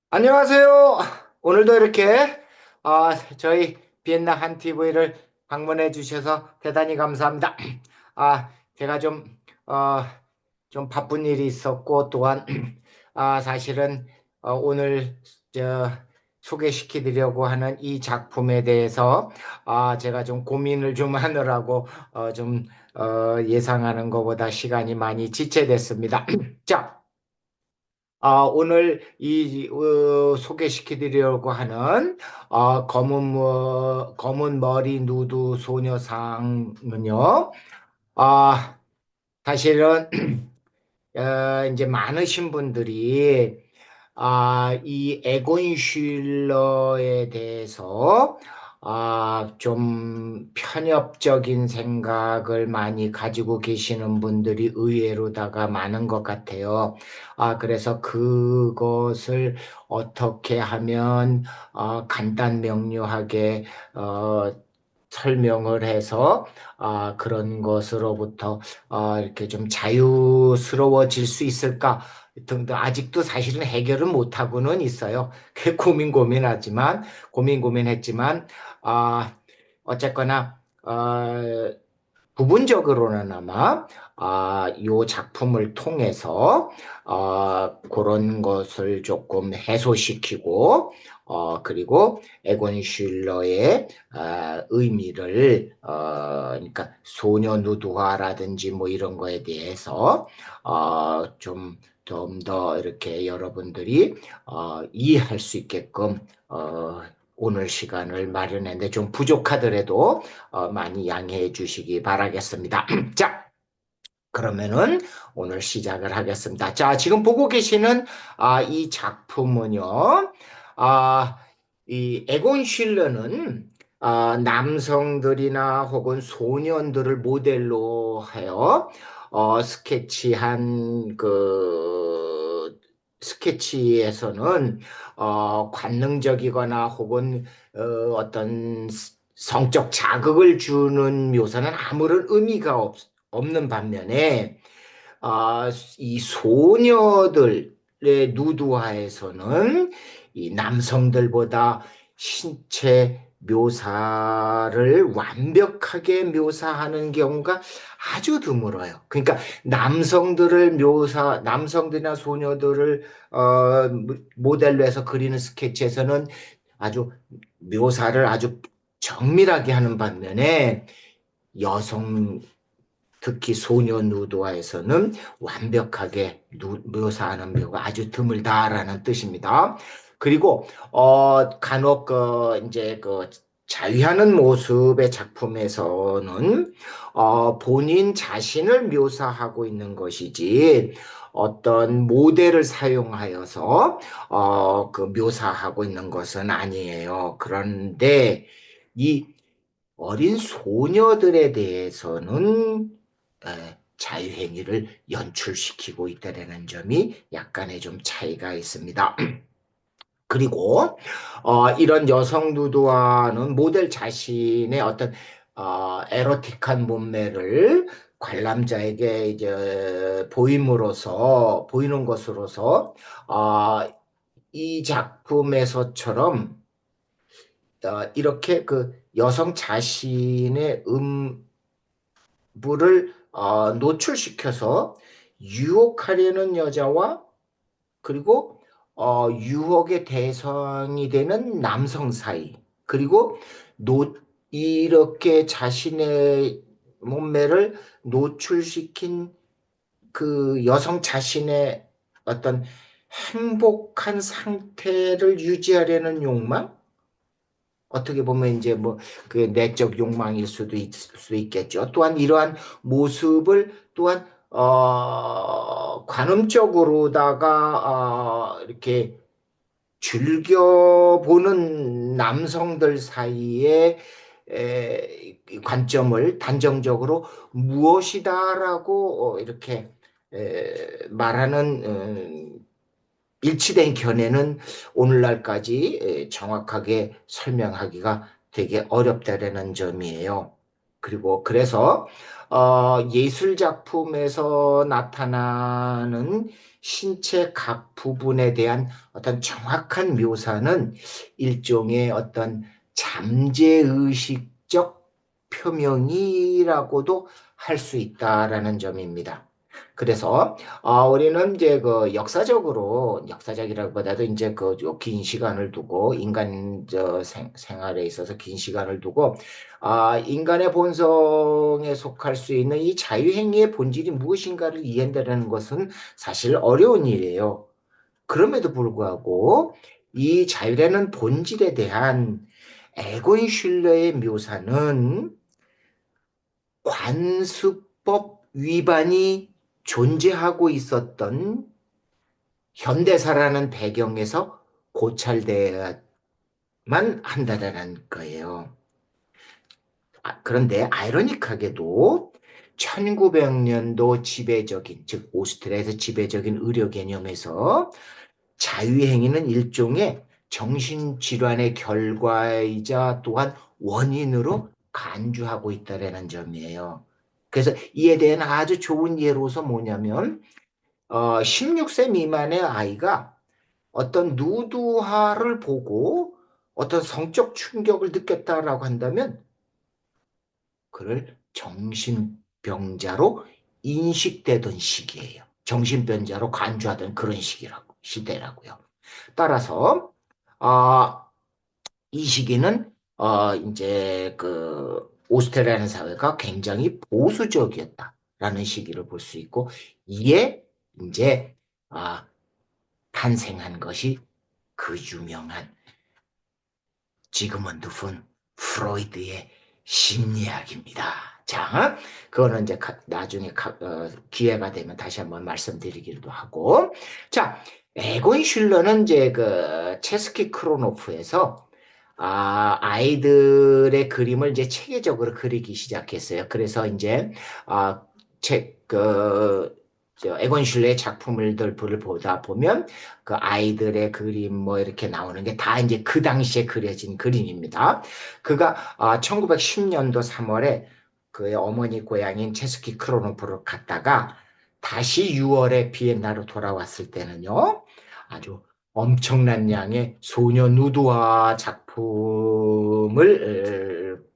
안녕하세요. 오늘도 이렇게 저희 비엔나 한 TV를 방문해 주셔서 대단히 감사합니다. 제가 어, 좀 바쁜 일이 있었고 또한 사실은 오늘 소개시켜 드리려고 하는 이 작품에 대해서 제가 좀 고민을 좀 하느라고 예상하는 것보다 시간이 많이 지체됐습니다. 자, 오늘 소개시켜 드리려고 하는 검은 머리 누드 소녀상은요. 아, 사실은 이제 많으신 분들이 이 에곤 슐러에 대해서 좀 편협적인 생각을 많이 가지고 계시는 분들이 의외로다가 많은 것 같아요. 그래서 그것을 어떻게 하면 간단 명료하게 어, 설명을 해서 그런 것으로부터 이렇게 좀 자유스러워질 수 있을까 등등 아직도 사실은 해결은 못하고는 있어요. 그 고민했지만 아 어쨌거나 부분적으로나마 요 작품을 통해서 그런 것을 조금 해소시키고 그리고 에곤 슐러의 의미를 그러니까 소녀 누드화라든지 뭐 이런 거에 대해서 좀 더 이렇게 여러분들이 이해할 수 있게끔 오늘 시간을 마련했는데 좀 부족하더라도 많이 양해해 주시기 바라겠습니다. 자, 그러면은 오늘 시작을 하겠습니다. 자, 지금 보고 계시는 이 작품은요, 아, 이 에곤 슐러는 남성들이나 혹은 소년들을 모델로 하여 스케치한 스케치에서는 관능적이거나 혹은 어떤 성적 자극을 주는 묘사는 아무런 의미가 없는 반면에 아, 이 소녀들의 누드화에서는 이 남성들보다 신체 묘사를 완벽하게 묘사하는 경우가 아주 드물어요. 그러니까 남성들이나 소녀들을 모델로 해서 그리는 스케치에서는 아주 묘사를 아주 정밀하게 하는 반면에 여성 특히 소녀 누드화에서는 완벽하게 묘사하는 경우가 아주 드물다라는 뜻입니다. 그리고 간혹 이제 자위하는 모습의 작품에서는 본인 자신을 묘사하고 있는 것이지 어떤 모델을 사용하여서 묘사하고 있는 것은 아니에요. 그런데 이 어린 소녀들에 대해서는 자유행위를 연출시키고 있다는 점이 약간의 좀 차이가 있습니다. 그리고 이런 여성 누드화는 모델 자신의 어떤 에로틱한 몸매를 관람자에게 이제 보이는 것으로서 이 작품에서처럼 이렇게 그 여성 자신의 부를 노출시켜서 유혹하려는 여자와 그리고 유혹의 대상이 되는 남성 사이 그리고 노, 이렇게 자신의 몸매를 노출시킨 그 여성 자신의 어떤 행복한 상태를 유지하려는 욕망 어떻게 보면 이제 뭐 그 내적 욕망일 있을 수 있겠죠. 또한 이러한 모습을 또한 관음적으로다가 이렇게 즐겨보는 남성들 사이에 관점을 단정적으로 무엇이다라고 이렇게 말하는 일치된 견해는 오늘날까지 정확하게 설명하기가 되게 어렵다라는 점이에요. 그리고 그래서 예술 작품에서 나타나는 신체 각 부분에 대한 어떤 정확한 묘사는 일종의 어떤 잠재의식적 표명이라고도 할 수 있다라는 점입니다. 그래서 우리는 이제 그 역사적이라기보다도 이제 그 긴 시간을 두고 인간 생활에 있어서 긴 시간을 두고 인간의 본성에 속할 수 있는 이 자유행위의 본질이 무엇인가를 이해한다는 것은 사실 어려운 일이에요. 그럼에도 불구하고 이 자유라는 본질에 대한 에곤 슐러의 묘사는 관습법 위반이 존재하고 있었던 현대사라는 배경에서 고찰돼야만 한다는 거예요. 그런데 아이러니하게도 1900년도 지배적인, 즉 오스트리아에서 지배적인 의료 개념에서 자유행위는 일종의 정신질환의 결과이자 또한 원인으로 간주하고 있다는 점이에요. 그래서 이에 대한 아주 좋은 예로서 뭐냐면 16세 미만의 아이가 어떤 누드화를 보고 어떤 성적 충격을 느꼈다라고 한다면 그를 정신병자로 인식되던 시기예요. 정신병자로 간주하던 그런 시대라고요. 따라서 아, 이 시기는 이제 그 오스트리아는 사회가 굉장히 보수적이었다라는 시기를 볼 수 있고 이에 이제 아, 탄생한 것이 그 유명한 지그문드 푼 프로이드의 심리학입니다. 자, 그거는 이제 나중에 기회가 되면 다시 한번 말씀드리기도 하고, 자, 에곤 슐러는 이제 그 체스키 크로노프에서 아이들의 그림을 이제 체계적으로 그리기 시작했어요. 그래서 이제 에곤 슐러의 작품들을 보다 보면 그 아이들의 그림 뭐 이렇게 나오는 게 다 이제 그 당시에 그려진 그림입니다. 그가 1910년도 3월에 그의 어머니 고향인 체스키 크로노프를 갔다가 다시 6월에 비엔나로 돌아왔을 때는요. 아주 엄청난 양의 소녀 누드화 작품을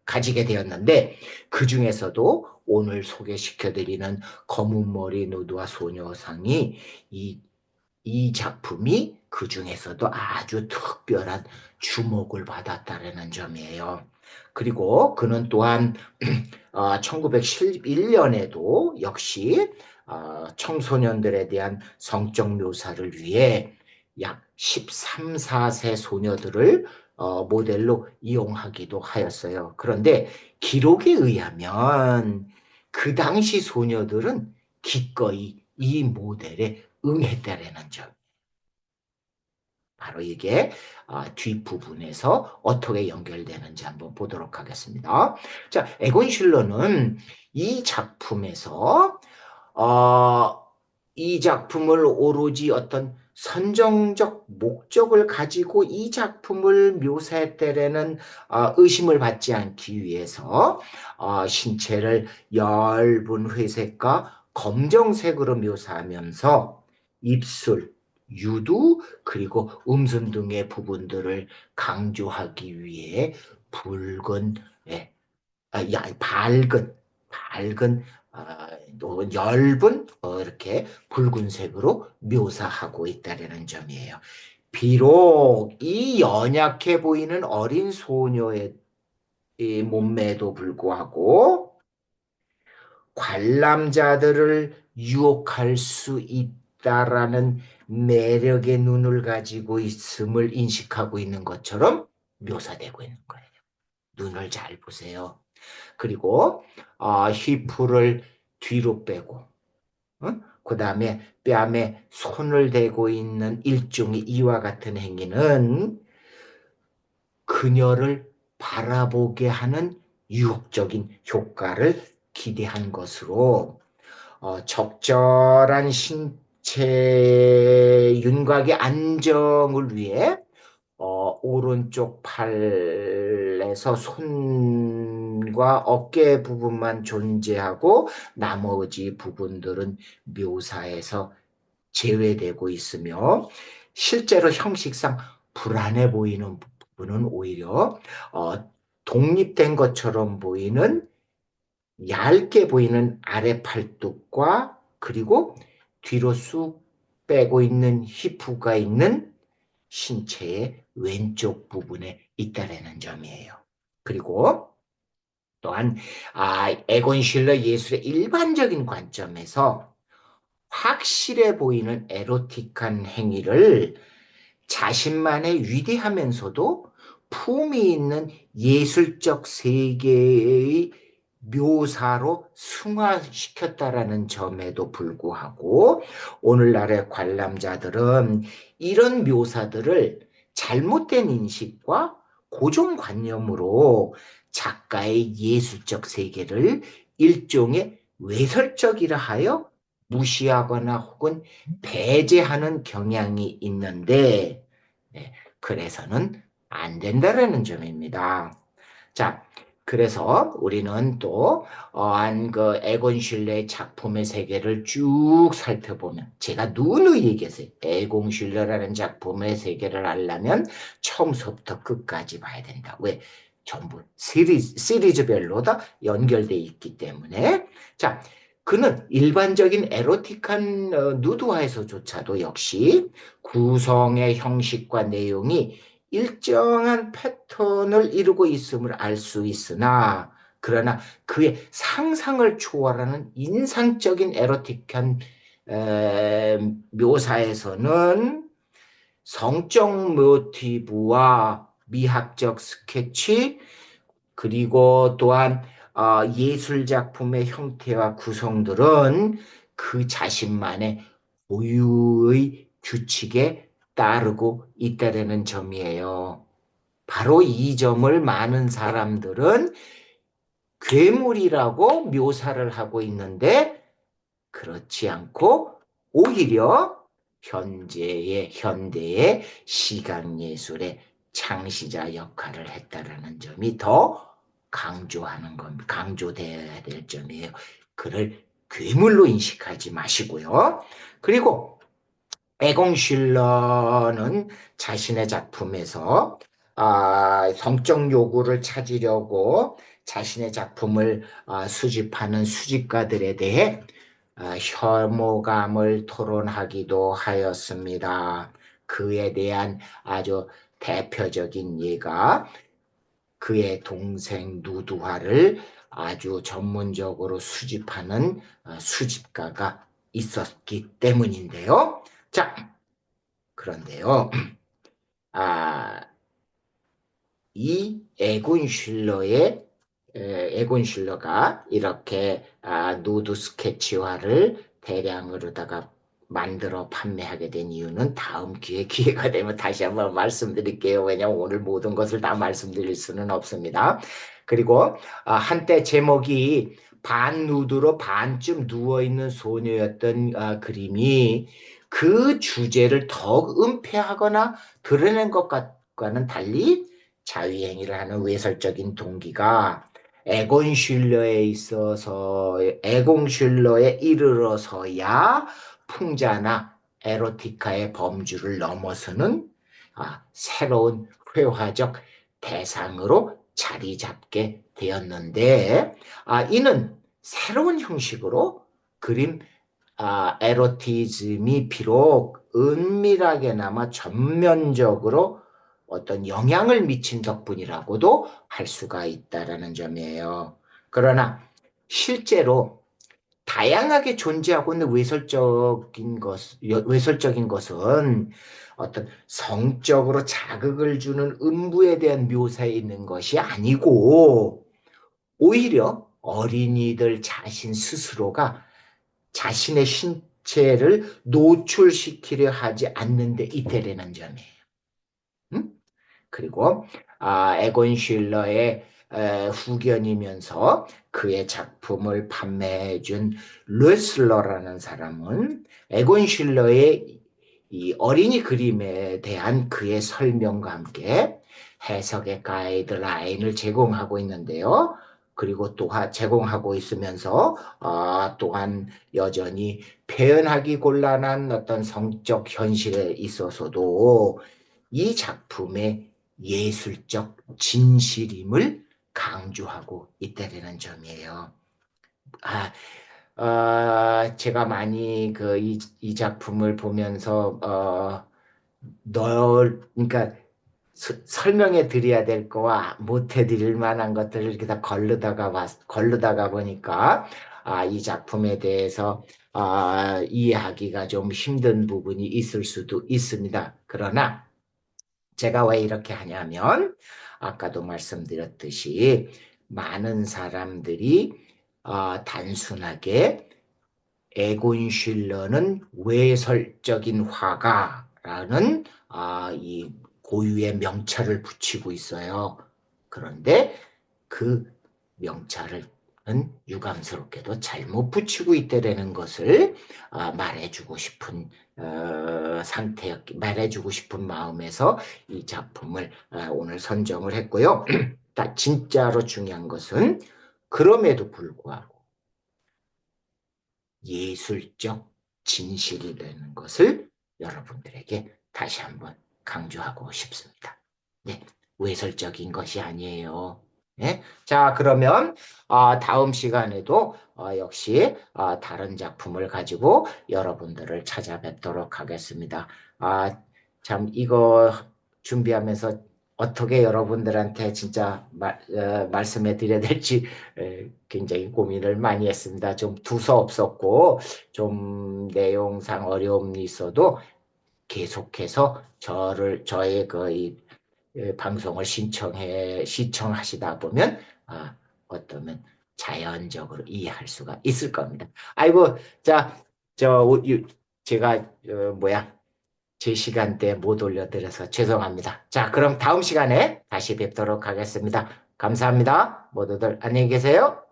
가지게 되었는데 그 중에서도 오늘 소개시켜드리는 검은 머리 누드화 소녀상이 이 작품이 그 중에서도 아주 특별한 주목을 받았다는 점이에요. 그리고 그는 또한 1911년에도 역시 청소년들에 대한 성적 묘사를 위해 약 13, 14세 소녀들을 모델로 이용하기도 하였어요. 그런데 기록에 의하면 그 당시 소녀들은 기꺼이 이 모델에 응했다라는 점. 바로 이게 뒷부분에서 어떻게 연결되는지 한번 보도록 하겠습니다. 자, 에곤 슐러는 이 작품에서 어, 이 작품을 오로지 어떤 선정적 목적을 가지고 이 작품을 묘사했다라는 의심을 받지 않기 위해서 신체를 엷은 회색과 검정색으로 묘사하면서 입술, 유두 그리고 음순 등의 부분들을 강조하기 위해 붉은 밝은 또 엷은 이렇게 붉은색으로 묘사하고 있다는 점이에요. 비록 이 연약해 보이는 어린 소녀의 이 몸매에도 불구하고 관람자들을 유혹할 수 있다라는 매력의 눈을 가지고 있음을 인식하고 있는 것처럼 묘사되고 있는 거예요. 눈을 잘 보세요. 그리고 히프를 뒤로 빼고 그 다음에 뺨에 손을 대고 있는 일종의 이와 같은 행위는 그녀를 바라보게 하는 유혹적인 효과를 기대한 것으로 적절한 신체 윤곽의 안정을 위해 오른쪽 팔에서 손과 어깨 부분만 존재하고 나머지 부분들은 묘사에서 제외되고 있으며 실제로 형식상 불안해 보이는 부분은 오히려 독립된 것처럼 보이는 얇게 보이는 아래 팔뚝과 그리고 뒤로 쑥 빼고 있는 히프가 있는 신체의 왼쪽 부분에 있다라는 점이에요. 그리고 또한 에곤 실러 예술의 일반적인 관점에서 확실해 보이는 에로틱한 행위를 자신만의 위대하면서도 품위 있는 예술적 세계의 묘사로 승화시켰다라는 점에도 불구하고 오늘날의 관람자들은 이런 묘사들을 잘못된 인식과 고정관념으로 작가의 예술적 세계를 일종의 외설적이라 하여 무시하거나 혹은 배제하는 경향이 있는데 그래서는 안 된다라는 점입니다. 자, 그래서 우리는 또 그 에곤 슐러의 작품의 세계를 쭉 살펴보면 제가 누누이 얘기했어요. 에곤 슐러라는 작품의 세계를 알려면 처음부터 끝까지 봐야 된다. 왜? 전부 시리즈별로 다 연결돼 있기 때문에 자, 그는 일반적인 에로틱한 누드화에서조차도 역시 구성의 형식과 내용이 일정한 패턴을 이루고 있음을 알 수 있으나 그러나 그의 상상을 초월하는 인상적인 에로틱한 묘사에서는 성적 모티브와 미학적 스케치 그리고 또한 예술 작품의 형태와 구성들은 그 자신만의 고유의 규칙에 따르고 있다는 점이에요. 바로 이 점을 많은 사람들은 괴물이라고 묘사를 하고 있는데 그렇지 않고 오히려 현대의 시각예술의 창시자 역할을 했다라는 점이 더 강조하는 겁니다. 강조되어야 될 점이에요. 그를 괴물로 인식하지 마시고요. 그리고 에공 슐러는 자신의 작품에서 성적 요구를 찾으려고 자신의 작품을 수집하는 수집가들에 대해 혐오감을 토론하기도 하였습니다. 그에 대한 아주 대표적인 예가 그의 동생 누드화를 아주 전문적으로 수집하는 수집가가 있었기 때문인데요. 자, 그런데요. 이 에곤 슐러가 이렇게 누드 스케치화를 대량으로다가 만들어 판매하게 된 이유는 다음 기회가 되면 다시 한번 말씀드릴게요. 왜냐하면 오늘 모든 것을 다 말씀드릴 수는 없습니다. 그리고 한때 제목이 반 누드로 반쯤 누워있는 소녀였던 그림이 그 주제를 더욱 은폐하거나 드러낸 것 같과는 달리 자위행위를 하는 외설적인 동기가 에곤 슐러에 이르러서야 풍자나 에로티카의 범주를 넘어서는 새로운 회화적 대상으로 자리 잡게 되었는데 이는 새로운 형식으로 그림 에로티즘이 비록 은밀하게나마 전면적으로 어떤 영향을 미친 덕분이라고도 할 수가 있다라는 점이에요. 그러나 실제로 다양하게 존재하고 있는 외설적인 것은 어떤 성적으로 자극을 주는 음부에 대한 묘사에 있는 것이 아니고 오히려 어린이들 자신 스스로가 자신의 신체를 노출시키려 하지 않는 데 있다라는 점이에요. 음? 그리고 에곤 슐러의 후견이면서 그의 작품을 판매해준 르슬러라는 사람은 에곤 슐러의 이 어린이 그림에 대한 그의 설명과 함께 해석의 가이드라인을 제공하고 있는데요. 그리고 또한 제공하고 있으면서 또한 여전히 표현하기 곤란한 어떤 성적 현실에 있어서도 이 작품의 예술적 진실임을 강조하고 있다는 점이에요. 아, 제가 많이 이 작품을 보면서 그러니까 설명해 드려야 될 거와 못 해 드릴 만한 것들을 이렇게 다 걸르다가 보니까 이 작품에 대해서 이해하기가 좀 힘든 부분이 있을 수도 있습니다. 그러나 제가 왜 이렇게 하냐면 아까도 말씀드렸듯이 많은 사람들이 단순하게 에곤 슐러는 외설적인 화가라는 이 고유의 명찰을 붙이고 있어요. 그런데 그 명찰은 유감스럽게도 잘못 붙이고 있다는 것을 말해주고 싶은 말해주고 싶은 마음에서 이 작품을 오늘 선정을 했고요. 진짜로 중요한 것은 그럼에도 불구하고 예술적 진실이라는 것을 여러분들에게 다시 한번 강조하고 싶습니다. 네, 외설적인 것이 아니에요. 네? 자, 그러면 다음 시간에도 역시 다른 작품을 가지고 여러분들을 찾아뵙도록 하겠습니다. 참 이거 준비하면서 어떻게 여러분들한테 진짜 말씀해 드려야 될지 굉장히 고민을 많이 했습니다. 좀 두서없었고 좀 내용상 어려움이 있어도 계속해서 저의 이 방송을 시청하시다 보면 어떠면 자연적으로 이해할 수가 있을 겁니다. 아이고, 자, 제가 제 시간대에 못 올려드려서 죄송합니다. 자, 그럼 다음 시간에 다시 뵙도록 하겠습니다. 감사합니다. 모두들 안녕히 계세요.